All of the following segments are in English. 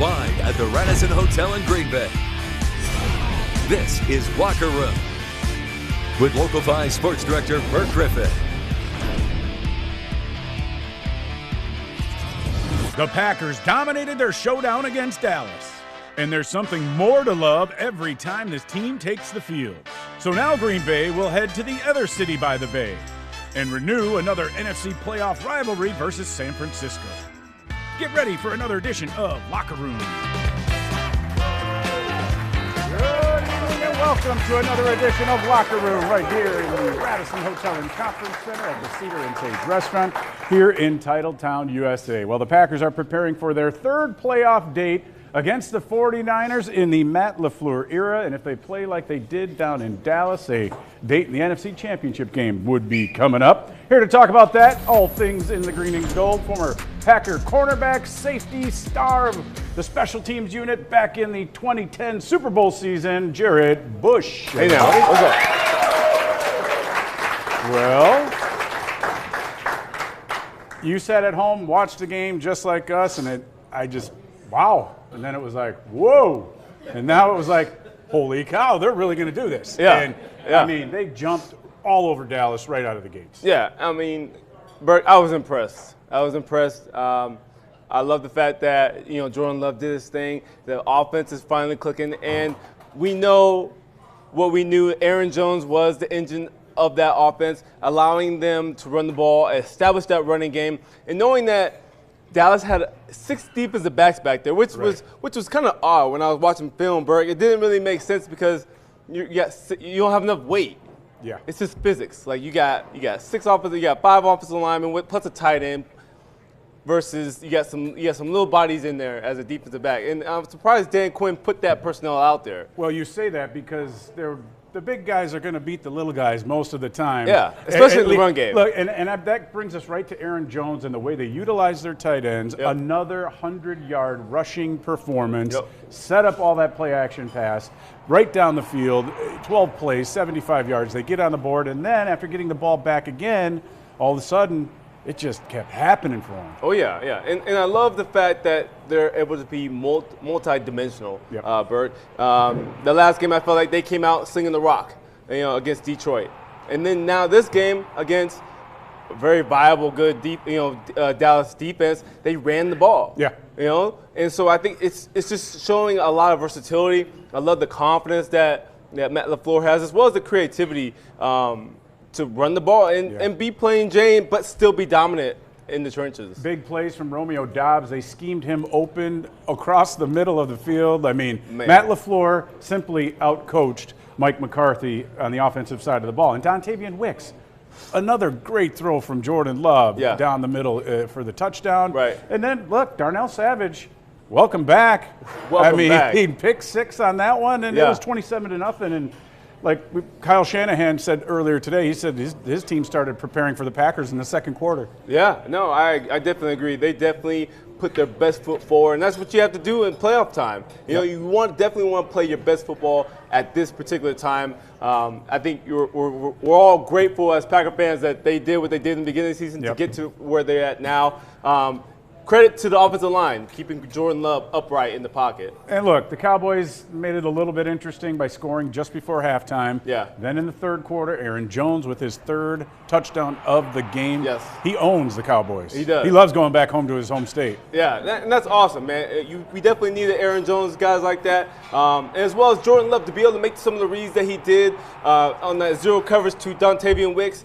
worldwide at the Radisson Hotel in Green Bay. This is Locker Room with Local 5 Sports Director Bert Griffin. The Packers dominated their showdown against Dallas. And there's something more to love every time this team takes the field. So now Green Bay will head to the other city by the bay and renew another NFC playoff rivalry versus San Francisco. Get ready for another edition of Locker Room. Good evening and welcome to another edition of Locker Room right here in the Radisson Hotel and Conference Center at the Cedar and Sage Restaurant here in Titletown, USA. Well, the Packers are preparing for their third playoff date against the 49ers in the Matt LaFleur era, and if they play like they did down in Dallas, a date in the NFC Championship game would be coming up. Here to talk about that, all things in the green and gold, former Packer cornerback, safety, star of the special teams unit back in the 2010 Super Bowl season, Jared Bush. Hey now, what's up? Well, you sat at home, watched the game just like us, and wow. And then it was like, whoa. And now it was like, holy cow, they're really going to do this. Yeah. And, yeah. I mean, they jumped all over Dallas right out of the gates. Yeah, I mean, Bert, I was impressed. I love the fact that, Jordan Love did his thing. The offense is finally clicking. And we know what we knew. Aaron Jones was the engine of that offense, allowing them to run the ball, establish that running game, and knowing that Dallas had 6 defensive backs back there, which was kind of odd when I was watching film, Berg. It didn't really make sense because you don't have enough weight. Yeah. It's just physics. Like you got 5 offensive linemen plus a tight end versus you got some little bodies in there as a defensive back. And I'm surprised Dan Quinn put that personnel out there. Well, you say that because the big guys are going to beat the little guys most of the time. Yeah, especially in the run game. Look, and that brings us right to Aaron Jones and the way they utilize their tight ends. Yep. Another 100-yard rushing performance. Yep. Set up all that play-action pass right down the field. 12 plays, 75 yards. They get on the board, and then after getting the ball back again, all of a sudden, it just kept happening for them. Oh, yeah. And I love the fact that they're able to be multi-dimensional, Yep. Bert. The last game, I felt like they came out slinging the rock, against Detroit. And then now this game against a very viable, good, Dallas defense, they ran the ball. Yeah. And so I think it's just showing a lot of versatility. I love the confidence that Matt LaFleur has, as well as the creativity to run the ball and be plain Jane, but still be dominant in the trenches. Big plays from Romeo Doubs. They schemed him open across the middle of the field. I mean, Matt LaFleur simply outcoached Mike McCarthy on the offensive side of the ball. And Dontavian Wicks, another great throw from Jordan Love down the middle for the touchdown. Right. And then, look, Darnell Savage, welcome back. Welcome back. He picked 6 on that one, and it was 27-0. And like Kyle Shanahan said earlier today, he said his team started preparing for the Packers in the second quarter. Yeah, no, I definitely agree. They definitely put their best foot forward, and that's what you have to do in playoff time. You definitely want to play your best football at this particular time. I think we're all grateful as Packer fans that they did what they did in the beginning of the season to get to where they're at now. Credit to the offensive line, keeping Jordan Love upright in the pocket. And look, the Cowboys made it a little bit interesting by scoring just before halftime. Yeah. Then in the third quarter, Aaron Jones with his 3rd touchdown of the game. Yes. He owns the Cowboys. He does. He loves going back home to his home state. Yeah, and that's awesome, man. We definitely needed Aaron Jones, guys like that, and as well as Jordan Love to be able to make some of the reads that he did on that zero coverage to Dontavian Wicks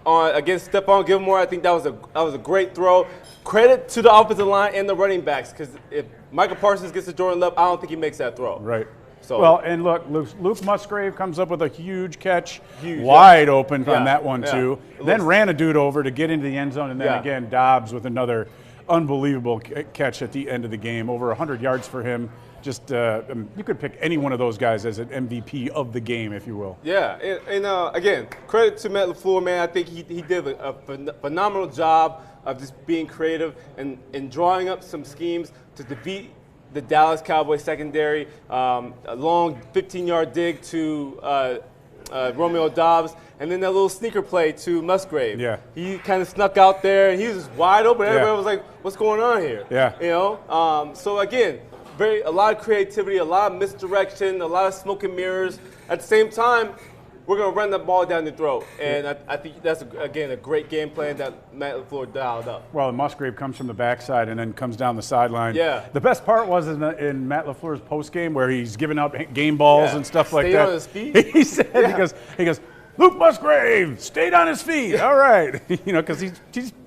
against Stephon Gilmore. I think that was a great throw. Credit to the offensive line and the running backs, because if Michael Parsons gets to Jordan Love, I don't think he makes that throw. Right. So, well, and look, Luke Musgrave comes up with a huge catch, wide open on that one too. Then ran a dude over to get into the end zone, and then again Dobbs with another unbelievable catch at the end of the game. Over 100 yards for him. Just you could pick any one of those guys as an MVP of the game, if you will. Yeah, and again, credit to Matt LaFleur, man. I think he did a phenomenal job of just being creative and drawing up some schemes to defeat the Dallas Cowboys secondary. A long 15-yard dig to Romeo Doubs, and then that little sneaker play to Musgrave. Yeah. He kind of snuck out there, and he was just wide open. Everybody was like, what's going on here? Yeah. You know? So, again, a lot of creativity, a lot of misdirection, a lot of smoke and mirrors. At the same time, we're going to run the ball down the throat. And I think that's, again, a great game plan that Matt LaFleur dialed up. Well, Musgrave comes from the backside and then comes down the sideline. Yeah. The best part was in Matt LaFleur's postgame where he's giving up game balls and stuff like that. Stayed on his feet. He said, he goes, Luke Musgrave stayed on his feet. All right. Because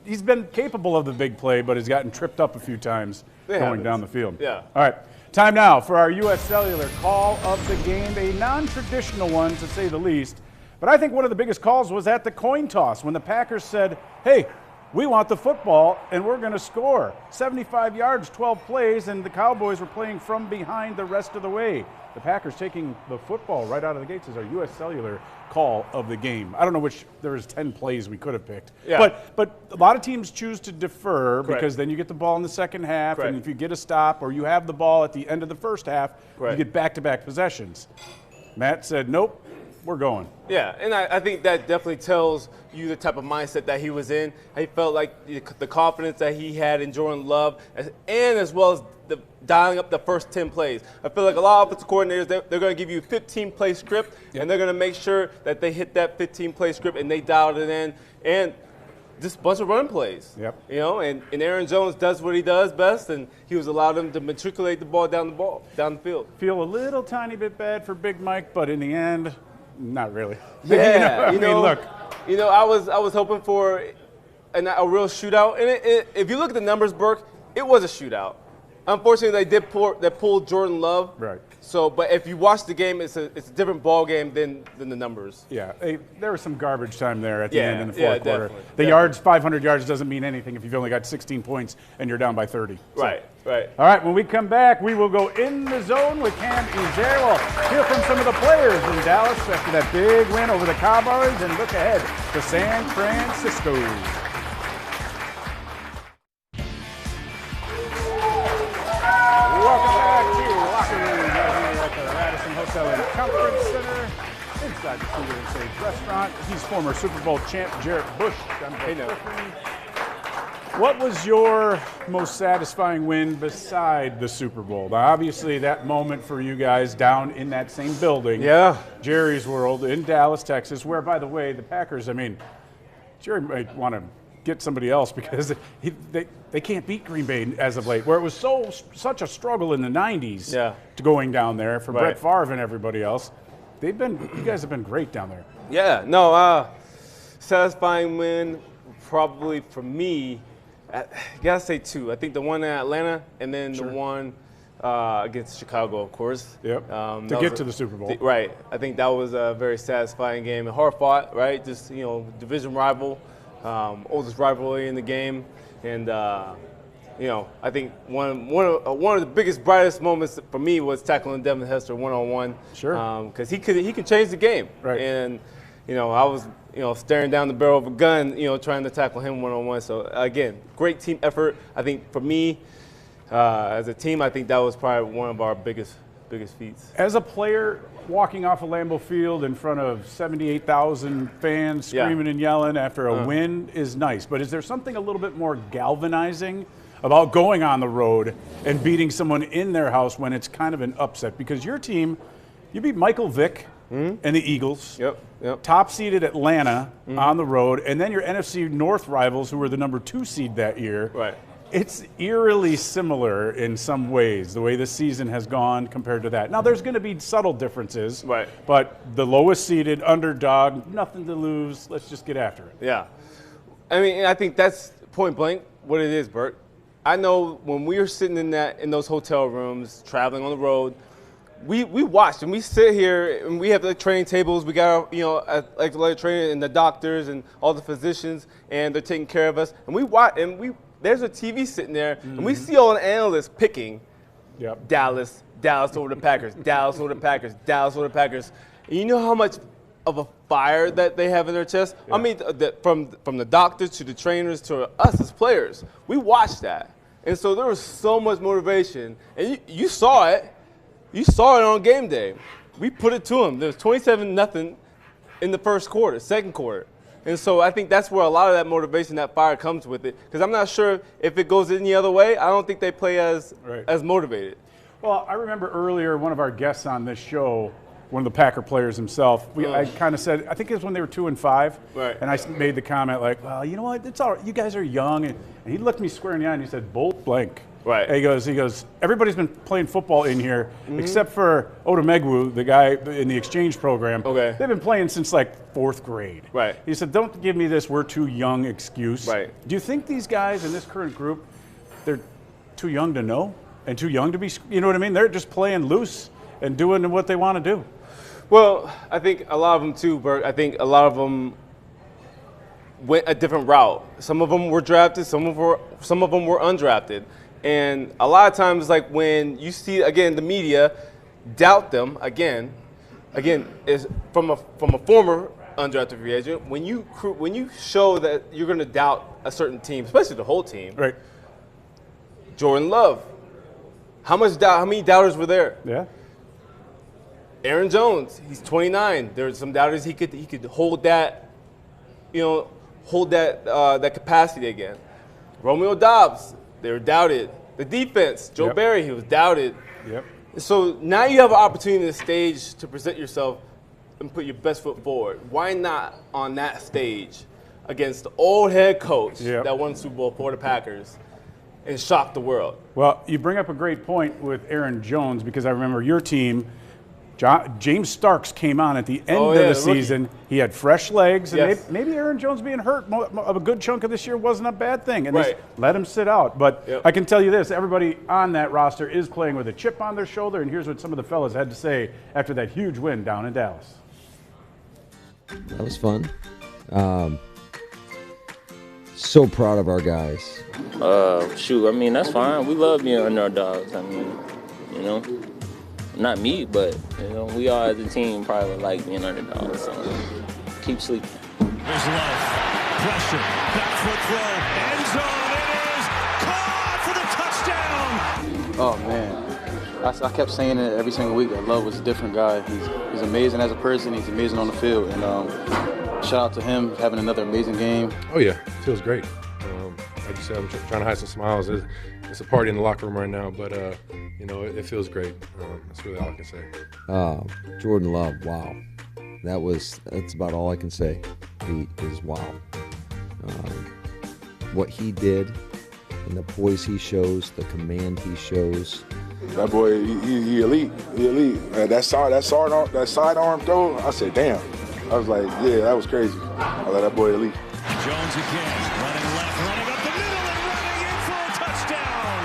he's been capable of the big play, but has gotten tripped up a few times going down the field. Yeah. All right. Time now for our U.S. Cellular call of the game, a non-traditional one to say the least. But I think one of the biggest calls was at the coin toss when the Packers said, hey, we want the football and we're going to score. 75 yards, 12 plays, and the Cowboys were playing from behind the rest of the way. The Packers taking the football right out of the gates is our U.S. Cellular call of the game. I don't know there was 10 plays we could have picked. Yeah. But a lot of teams choose to defer because then you get the ball in the second half, and if you get a stop or you have the ball at the end of the first half, you get back-to-back possessions. Matt said, nope, we're going. Yeah, and I think that definitely tells you the type of mindset that he was in. He felt like the confidence that he had in Jordan Love, and as well as dialing up the first 10 plays. I feel like a lot of offensive coordinators, they're going to give you a 15-play script, and they're going to make sure that they hit that 15-play script and they dialed it in, and just a bunch of run plays. Yep. And Aaron Jones does what he does best, and he was allowed them to matriculate the ball down the field. Feel a little tiny bit bad for Big Mike, but in the end, not really. Yeah, I mean, look. I was hoping for a real shootout, and if you look at the numbers, Burke, it was a shootout. Unfortunately, they pulled Jordan Love. Right. So, but if you watch the game, it's a different ball game than the numbers. Yeah, there was some garbage time there at the end in the fourth quarter. Definitely. Yards, 500 yards doesn't mean anything if you've only got 16 points and you're down by 30. So. Right. All right, when we come back, we will go in the zone with Cam Ezer. We'll hear from some of the players in Dallas after that big win over the Cowboys and look ahead to San Francisco. Welcome back to Locker Room right here at the Radisson Hotel and Conference Center inside the Cedar and Sage restaurant. He's former Super Bowl champ Jarrett Bush. What was your most satisfying win beside the Super Bowl? Now, obviously, that moment for you guys down in that same building, Jerry's World in Dallas, Texas, where, by the way, the Packers, Jerry might want to get somebody else because they can't beat Green Bay as of late, where it was such a struggle in the 90s to going down there for Brett Favre and everybody else. You guys have been great down there. Yeah, no, satisfying win probably for me, I gotta say two. I think the one in Atlanta and then the one against Chicago, of course. Yep. To get to the Super Bowl. Right. I think that was a very satisfying game and hard fought. Right. Just division rival, oldest rivalry in the game, and I think one of the biggest, brightest moments for me was tackling Devin Hester one-on-one. Sure. Because he can change the game. Right. And I was staring down the barrel of a gun, trying to tackle him one-on-one. So again, great team effort. I think for me, as a team, I think that was probably one of our biggest feats. As a player, walking off of Lambeau Field in front of 78,000 fans screaming and yelling after a win is nice. But is there something a little bit more galvanizing about going on the road and beating someone in their house when it's kind of an upset? Because your team, you beat Michael Vick and the Eagles. Yep. Top seeded Atlanta on the road, and then your NFC North rivals, who were the number 2 seed that year. Right. It's eerily similar in some ways, the way this season has gone compared to that. Now, there's going to be subtle differences. Right. But the lowest seeded underdog, nothing to lose. Let's just get after it. Yeah. I think that's point blank what it is, Bert. I know when we were sitting in those hotel rooms, traveling on the road, we watched and we sit here and we have the training tables. We got our training and the doctors and all the physicians, and they're taking care of us. And we watch and there's a TV sitting there, and we see all the analysts picking Dallas over the Packers, Dallas over the Packers, Dallas over the Packers. And you know how much of a fire that they have in their chest? Yeah. From the doctors to the trainers to us as players, we watched that. And so there was so much motivation. And you saw it. You saw it on game day. We put it to them. There was 27-0 in the first quarter, second quarter. And so I think that's where a lot of that motivation, that fire comes with it. Because I'm not sure if it goes any other way. I don't think they play as motivated. Well, I remember earlier one of our guests on this show, one of the Packer players himself, I kind of said, I think it was when they were 2-5, right. And I made the comment like, well, you know what, it's all right. You guys are young, and he looked me square in the eye and he said, bolt blank. Right. And he goes, everybody's been playing football in here except for Odumegwu, the guy in the exchange program. Okay. They've been playing since like 4th grade. Right. He said, don't give me this we're too young excuse. Right. Do you think these guys in this current group, they're too young to know and too young to be, you know what I mean? They're just playing loose and doing what they want to do. Well, I think a lot of them too, Bert. I think a lot of them went a different route. Some of them were drafted, some of them were undrafted. And a lot of times, like when you see, again, the media doubt them, again, is from a former undrafted free agent. When you show that you're going to doubt a certain team, especially the whole team, right? Jordan Love, how many doubters were there? Yeah. Aaron Jones, he's 29. There's some doubters he could hold that, that capacity again. Romeo Doubs, they were doubted. The defense, Joe Barry, he was doubted. Yep. So now you have an opportunity on the stage to present yourself and put your best foot forward. Why not on that stage against the old head coach that won the Super Bowl for the Packers and shock the world? Well, you bring up a great point with Aaron Jones because I remember your team, James Starks came on at the end of the season. He had fresh legs, and maybe Aaron Jones being hurt a good chunk of this year wasn't a bad thing, and they let him sit out. But I can tell you this, everybody on that roster is playing with a chip on their shoulder, and here's what some of the fellas had to say after that huge win down in Dallas. That was fun. So proud of our guys. I mean, that's fine. We love being underdogs. I mean, not me, but we all as a team probably like being underdogs. So keep sleeping. There's Love, pressure, back foot throw, end zone. It is caught for the touchdown. Oh man, I kept saying it every single week that Love was a different guy. He's amazing as a person. He's amazing on the field, and shout out to him having another amazing game. Oh yeah, it feels great. Like you said, I'm trying to hide some smiles. It's a party in the locker room right now, but it feels great. That's really all I can say. Jordan Love, wow. That's about all I can say. He is wow. What he did and the poise he shows, the command he shows. That boy, he elite. He elite. That sidearm throw, I said, damn. I was like, yeah, that was crazy. I let that boy elite. Jones again, running left, running up the middle, and running in for a touchdown.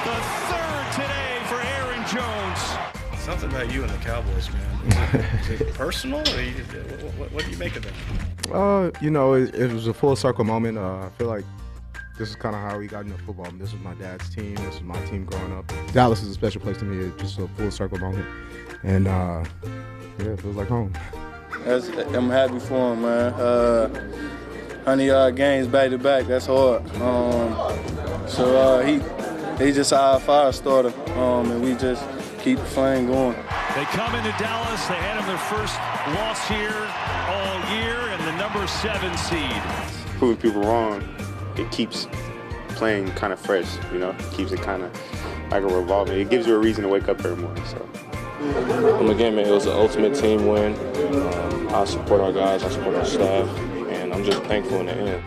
The third today for Aaron Jones. Something about you and the Cowboys, man. Is it personal, or what do you make of that? It was a full circle moment. I feel like this is kind of how we got into football. This was my dad's team. This was my team growing up. Dallas is a special place to me. It's just a full circle moment. And, it feels like home. I'm happy for him, man. 100 games back to back, that's hard. He's just our fire starter, and we just keep the flame going. They come into Dallas. They had them their first loss here all year, and the number 7 seed. Proving people wrong, it keeps playing kind of fresh, keeps it kind of like a revolving. It gives you a reason to wake up every morning. So. Again, man, it was an ultimate team win. I support our guys, I support our staff, and I'm just thankful in the end.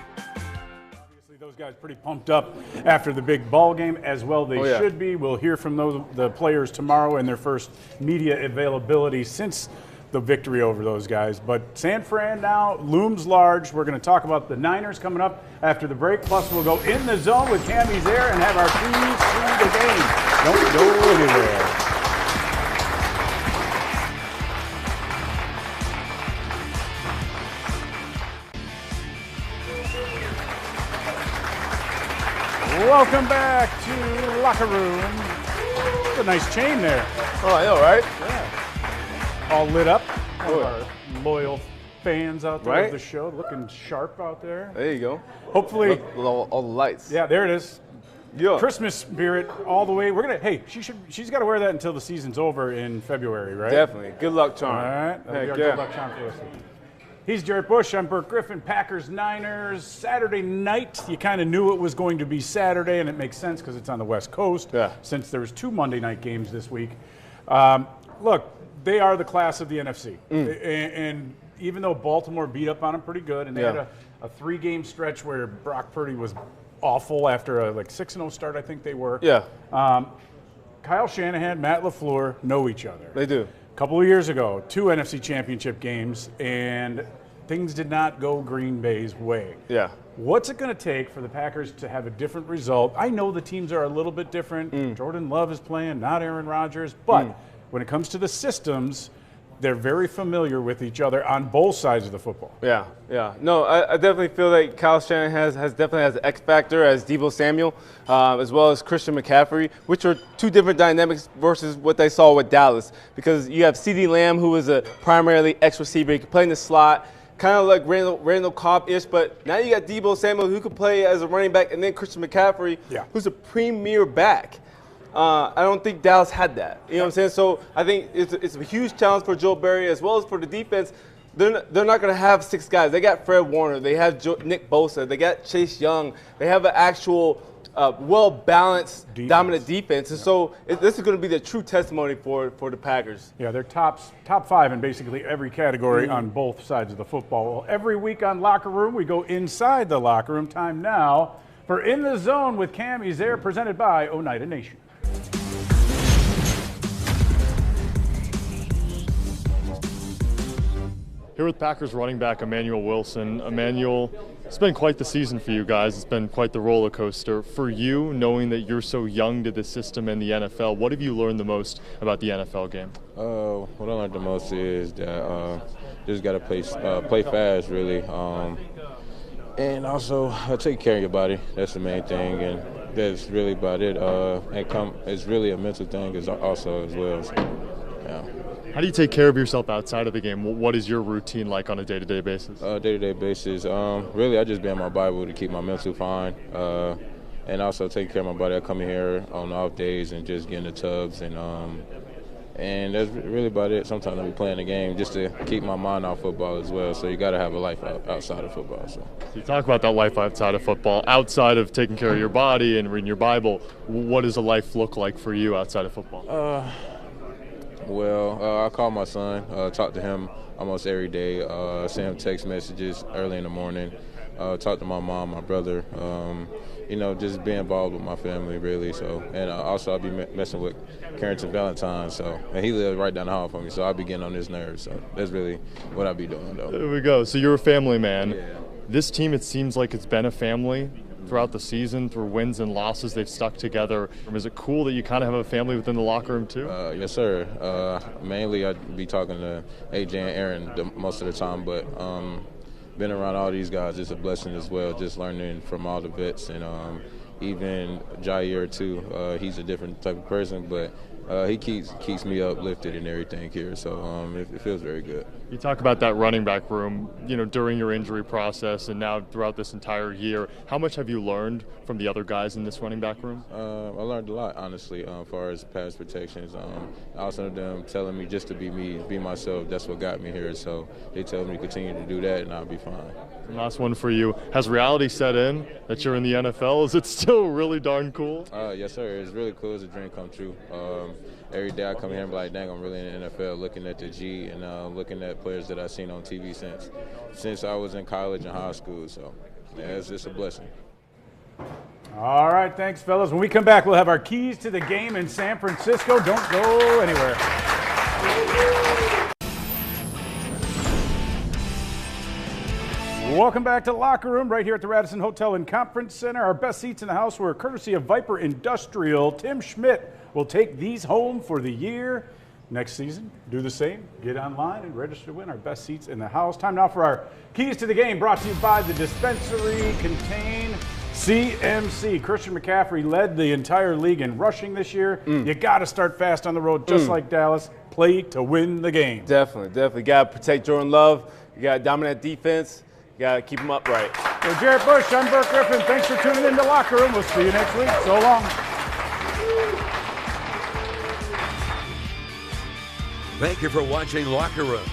Obviously, those guys pretty pumped up after the big ball game, as well they should be. We'll hear from the players tomorrow in their first media availability since the victory over those guys. But San Fran now looms large. We're going to talk about the Niners coming up after the break. Plus, we'll go in the zone with Cammy's there and have our preview the game. Don't go anywhere. Welcome back to Locker Room. That's a nice chain there. Oh, I know, right? Yeah. All lit up. One of our loyal fans out there of the show, looking sharp out there. There you go. Hopefully, all the lights. Yeah, there it is. Yeah. Christmas spirit all the way. We're gonna. Hey, she's got to wear that until the season's over in February, right? Definitely. Good luck charm. All right. That'll be our good luck charm for us. He's Jarrett Bush. I'm Burt Griffin. Packers, Niners, Saturday night. You kind of knew it was going to be Saturday, and it makes sense because it's on the West Coast since there was 2 Monday night games this week. Look, they are the class of the NFC. And even though Baltimore beat up on them pretty good, and they had a 3-game stretch where Brock Purdy was awful after a 6-0 start, I think they were. Kyle Shanahan, Matt LaFleur know each other. They do. A couple of years ago, 2 NFC championship games, and things did not go Green Bay's way. What's it going to take for the Packers to have a different result? I know the teams are a little bit different. Jordan Love is playing, not Aaron Rodgers. But when it comes to the systems, they're very familiar with each other on both sides of the football. No, I definitely feel like Kyle Shanahan definitely has the X factor as Deebo Samuel, as well as Christian McCaffrey, which are 2 different dynamics versus what they saw with Dallas. Because you have CeeDee Lamb, who is a primarily X receiver. He can play in the slot, kind of like Randall Cobb-ish, but now you got Deebo Samuel, who can play as a running back, and then Christian McCaffrey, who's a premier back. I don't think Dallas had that. You know what I'm saying? So I think it's a huge challenge for Joe Barry as well as for the defense. They're not going to have 6 guys. They got Fred Warner. They have Nick Bosa. They got Chase Young. They have an actual well-balanced, dominant defense. And so this is going to be the true testimony for the Packers. Yeah, they're top 5 in basically every category on both sides of the football. Well, every week on Locker Room, we go inside the locker room. Time now for In the Zone with Cam Ezer, presented by Oneida Nation. Here with Packers running back Emmanuel Wilson. Emmanuel, it's been quite the season for you guys. It's been quite the roller coaster. For you, knowing that you're so young to the system in the NFL, what have you learned the most about the NFL game? What I learned the most is that just got to play fast, really. And also take care of your body. That's the main thing, and that's really about it. It's really a mental thing also as well. So, yeah. How do you take care of yourself outside of the game? What is your routine like on a day-to-day basis? Day-to-day basis, really I just be in my Bible to keep my mental fine, and also take care of my body. I come in here on off days and just get in the tubs, and that's really about it. Sometimes I'll be playing the game just to keep my mind off football as well. So you got to have a life outside of football. So you talk about that life outside of football, outside of taking care of your body and reading your Bible. What does a life look like for you outside of football? I call my son, talk to him almost every day, send him text messages early in the morning, talk to my mom, my brother, just be involved with my family, really. So, and also I'll be messing with Carrington Valentine, and he lives right down the hall from me, so I'll be getting on his nerves. So that's really what I'll be doing, though. There we go. So you're a family man. Yeah. This team, it seems like it's been a family throughout the season, through wins and losses. They've stuck together. Is it cool that you kind of have a family within the locker room too? Yes, sir. Mainly I'd be talking to AJ and Aaron most of the time, but being around all these guys is a blessing as well, just learning from all the vets, and even Jair too. He's a different type of person, but he keeps me uplifted and everything here, so it feels very good. You talk about that running back room, during your injury process and now throughout this entire year. How much have you learned from the other guys in this running back room? I learned a lot, honestly, as far as pass protections. Also them telling me just to be me, be myself. That's what got me here, so they tell me to continue to do that and I'll be fine. And last one for you. Has reality set in that you're in the NFL? Is it still really darn cool? Yes, sir. It's really cool. It's a dream come true. Every day I come here and be like, dang, I'm really in the NFL, looking at the G and looking at players that I've seen on TV since I was in college and high school. So, yeah, it's just a blessing. All right, thanks, fellas. When we come back, we'll have our keys to the game in San Francisco. Don't go anywhere. Welcome back to Locker Room right here at the Radisson Hotel and Conference Center. Our best seats in the house were courtesy of Viper Industrial. Tim Schmidt will take these home for the year. Next season, do the same. Get online and register to win our best seats in the house. Time now for our keys to the game, brought to you by the Dispensary Contain CMC. Christian McCaffrey led the entire league in rushing this year. You got to start fast on the road, just like Dallas. Play to win the game. Definitely. Got to protect Jordan Love. You got to dominate defense. You got to keep him upright. So Jarrett Bush, I'm Burt Griffin. Thanks for tuning in to Locker Room. We'll see you next week. So long. Thank you for watching Locker Room.